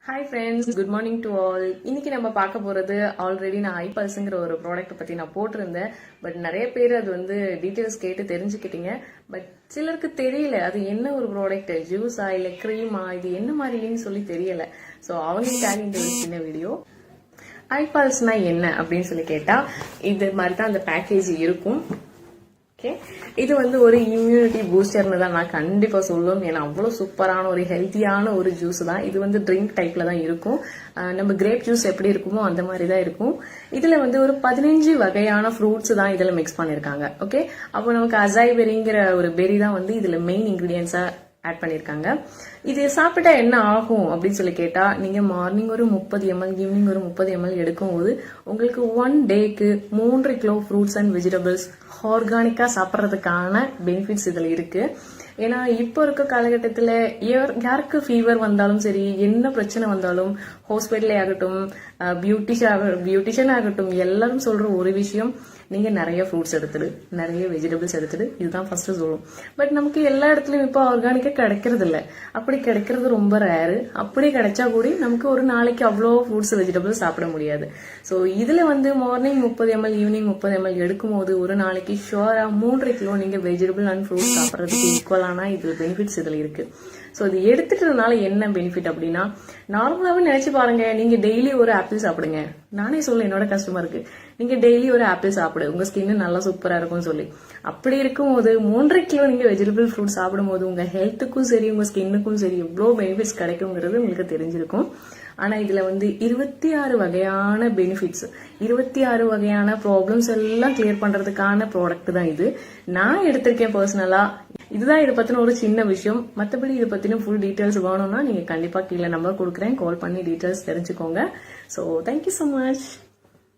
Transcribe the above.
Hi friends, good morning to all. இன்னைக்கு நம்ம பார்க்க போறது ஆல்ரெடி நான் ஐபல்ஸ்ங்கிற ஒரு ப்ராடக்ட் பத்தி நான் போட்டிருந்தேன். பட் நிறைய பேர் அது டீட்டெயில்ஸ் கேட்டு தெரிஞ்சுக்கிட்டீங்க. பட் சிலருக்கு தெரியல அது என்ன ஒரு ப்ராடக்ட், ஜூஸா இல்ல கிரீமா, இது என்ன மாதிரின்னு சொல்லி தெரியல. ஸோ அவங்களுக்காக இந்த ஒரு சின்ன வீடியோ. ஐபால்ஸ்னா என்ன அப்படின்னு சொல்லி கேட்டா இது மாதிரி தான் அந்த பேக்கேஜ் இருக்கும். இது ஒரு இம்யூனிட்டி பூஸ்டர்னு தான் நான் கண்டிப்பா சொல்லுவேன். ஏன்னா அவ்வளவு சூப்பரான ஒரு ஹெல்த்தியான ஒரு ஜூஸ் தான் இது. ட்ரிங்க் டைப்ல தான் இருக்கும். நம்ம கிரேப் ஜூஸ் எப்படி இருக்குமோ அந்த மாதிரி தான் இருக்கும். இதுல ஒரு 15 வகையான ஃப்ரூட்ஸ் தான் இதுல மிக்ஸ் பண்ணிருக்காங்க. ஓகே, அப்போ நமக்கு அசாய் பெரிங்கிற ஒரு பெரி தான் இதுல மெயின் இன்கிரீடியன்ஸா ஆட் பண்ணிருக்காங்க. இது சாப்பிட்டா என்ன ஆகும் அப்படின்னு சொல்லி கேட்டா, நீங்க மார்னிங் ஒரு 30 ml, ஈவினிங் ஒரு 30 ml எடுக்கும் போது உங்களுக்கு 1 டேக்கு 3 கிலோ ஃப்ரூட்ஸ் அண்ட் வெஜிடபிள்ஸ் ஆர்கானிக்கா சாப்பிட்றதுக்கான பெனிஃபிட்ஸ் இதுல இருக்கு. ஏன்னா இப்போ இருக்க காலகட்டத்துல யாருக்கு ஃபீவர் வந்தாலும் சரி, என்ன பிரச்சனை வந்தாலும் ஹாஸ்பிட்டலே ஆகட்டும், பியூட்டிஷியன் ஆகட்டும், எல்லாரும் சொல்ற ஒரு விஷயம், நீங்க நிறைய ஃப்ரூட்ஸ் எடுத்துடு, நிறைய வெஜிடபிள்ஸ் எடுத்துடு, இதுதான் ஃபர்ஸ்ட் சொல்லுவோம். பட் நமக்கு எல்லா இடத்துலயும் இப்போ ஆர்கானிக்கா கிடைக்கிறது இல்ல. அப்படி கிடைக்கிறது ரொம்ப ரேரு. அப்படி கிடைச்சா கூட நமக்கு ஒரு நாளைக்கு அவ்வளோ ஃப்ரூட்ஸ் வெஜிடபிள்ஸ் சாப்பிட முடியாது. ஸோ இதுல மார்னிங் 30 ml, ஈவினிங் 30 ml எடுக்கும் போது ஒரு நாளைக்கு ஷுவரா 3 கிலோ நீங்க வெஜிடபிள் அண்ட் ஃப்ரூட்ஸ் சாப்பிட்றதுக்கு ஈக்குவலான இதுல பெனிஃபிட்ஸ் இதுல இருக்கு. ஸோ இது எடுத்துட்டதுனால என்ன பெனிஃபிட் அப்படின்னா, நார்மலாவே நினைச்சு பாருங்க, நீங்க டெய்லி ஒரு ஆப்பிள் சாப்பிடுங்க. நானே சொல்ல என்னோட கஸ்டமருக்கு, நீங்க டெய்லி ஒரு ஆப்பிள் சாப்பிடு, உங்க ஸ்கின் நல்லா சூப்பரா இருக்கும்னு சொல்லி. அப்படி இருக்கும் போது 3 கிலோ நீங்க வெஜிடபிள் ஃப்ரூட் சாப்பிடும் போது உங்க ஹெல்த்துக்கும் சரி, உங்க ஸ்கின்னுக்கும் சரி எவ்வளவு பெனிஃபிட்ஸ் கிடைக்குங்கிறது உங்களுக்கு தெரிஞ்சிருக்கும். ஆனா இதுல 26 வகையான பெனிஃபிட்ஸ், 26 வகையான ப்ராப்ளம்ஸ் எல்லாம் கிளியர் பண்றதுக்கான ப்ராடக்ட் தான் இது. நான் எடுத்திருக்கேன் பர்சனலா. இதுதான் இதை பத்தின ஒரு சின்ன விஷயம். மற்றபடி இதை பத்தின ஃபுல் டீடைல்ஸ் வேணும்னா நீங்க கண்டிப்பா கீழே நம்பர் கொடுக்குறேன், கால் பண்ணி டீடைல்ஸ் தெரிஞ்சுக்கோங்க. So thank you so much.